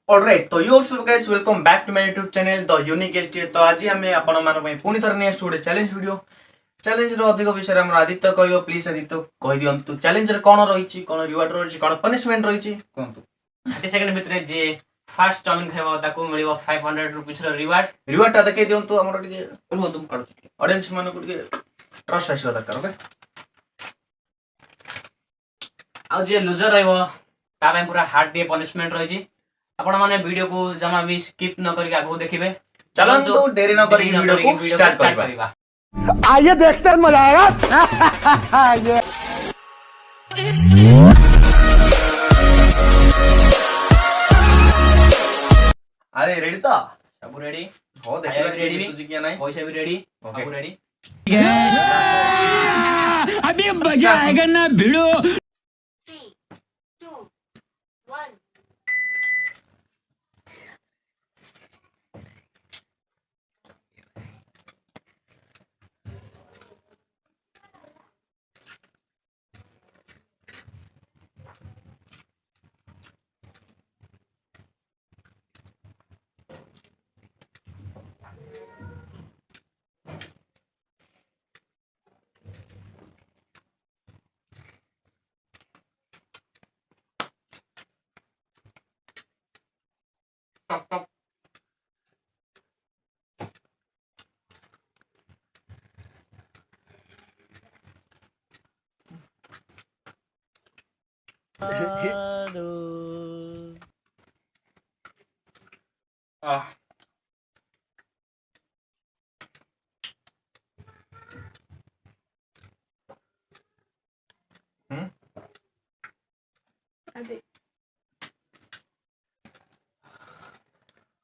Alright तो your सब guys welcome back to my YouTube channel the unique ST. तो आज हमें आपण मान पई पुनी थर नेक्स्ट गोटे चैलेंज वीडियो चैलेंज रो अधिक विषय हम आदित्य कहयो। प्लीज आदित्य कहि दियंतु चैलेंज रे कोन रहिछि, कोन रिवार्ड रहिछि, कोन पनिशमेंट रहिछि कोंतु। 30 सेकंड भितर जे फर्स्ट चाउमिन खाइबो ताको मिलिबो 500 रुपीस रो रिवार्ड ता देखै दियंतु हमर टिके रुम तुम काढु ऑडियंस मान को टिके ट्रस्ट आसीबा दरकार। ओके आ जे लूजर रहइबो ता पय पूरा हार्ड डे पनिशमेंट रहिछि। आपण माने वीडियो को जमा भी स्किप न करके आगु देखिबे। चलंतु देरी न करी वीडियो को स्टार्ट करबा। आइए देखते हैं, मजा आएगा। ये अरे रेडी तो सब रेडी हो देखिबा रेडी तुझे क्या नहीं पैसा भी रेडी ओके रेडी अभी मजा आएगा ना भिड़ो। 3, 2, 1 टप टप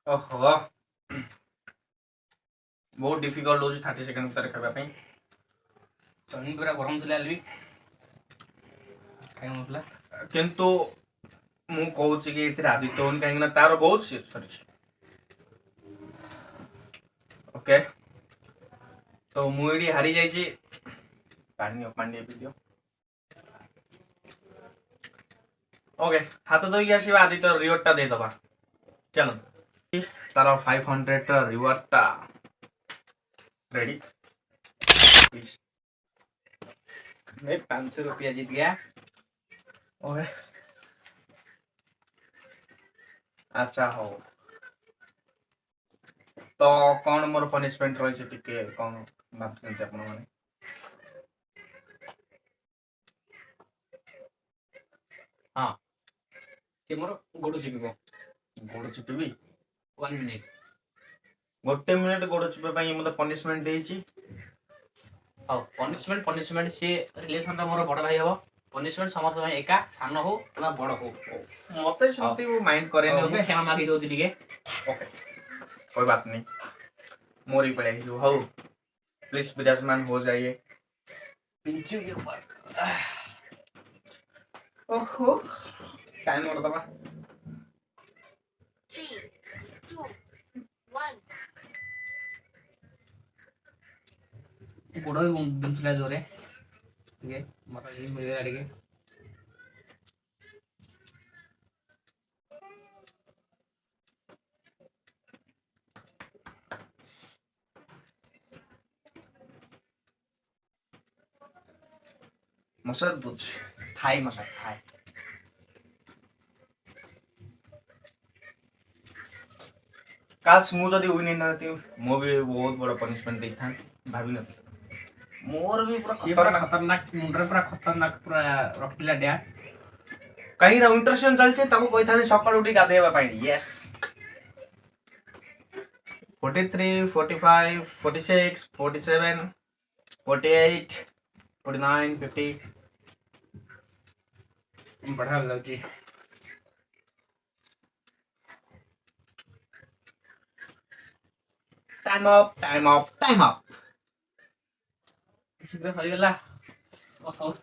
ओहो बहुत डिफिकल्ट हो 30 सेकंड भीतर खाबा पई। चाउमिन पूरा गरम थिला लबी खाइ मतला किंतु मु कहूँ कि एथिरे आदित्य होन कहीं तार बहुत सॉरी ओके तो मुड़ी हारी जाइए। पानी पानी वीडियो ओके हाथ धोई आसवा आदित्य रिवार्ड टा दे दबा। चलो तार 500 रिवार्ड टा रेडी मैं 500 रुपया जीत गया। ओके अच्छा हो तो कौन मोर पनिशमेंट रही टिके कौन भाबते आपण माने हां से मोर गोडू चिपिबो गोड़ चिपिबी 1 मिनिट गोटे मिनिट गोड़ चिपे पई मते पनिशमेंट देइची। हां पनिशमेंट से रिलेशन ता मोर बड़ भाई हबो। पनिशमेंट समस्त भाई एका सानो हो ना बड़ हो मते सती वो माइंड करे ने। ओके क्षमा मागी दो टिके ओके कोई बात नहीं मोरी पड़े जो हो प्लीज विराजमान हो जाइए। पिंचू के ऊपर ओहो टाइम और दबा 3, 2, 1 गोडो बिंचला जोरे ठीक है मसाला जी मिल गया टिके मसाला दूध थाई मसाला थाई काश मु जदी विन ना थी मो भी बहुत बड़ा पनिशमेंट दे था भाभी न मोर भी पूरा खतरनाक मुंडरे पूरा खतरनाक पूरा रखिला डा कहीं ना इंटरसेशन चलছে ताको কই থানি সকাল উঠি গাধেবা পাই। यस 43 45 46 47 48 49 50 बढ़ा लग जी time up time up time up शीघ्र सरी गला ओहो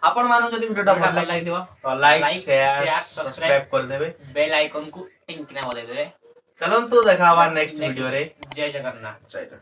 आपण मानो जदी वीडियो भल लाइक दियो तो लाइक शेयर सब्सक्राइब कर देबे बेल आइकन को टिंग किना बजाय देबे। चलन तो देखावा नेक्स्ट वीडियो रे। जय जगन्नाथ। जय जगन्नाथ।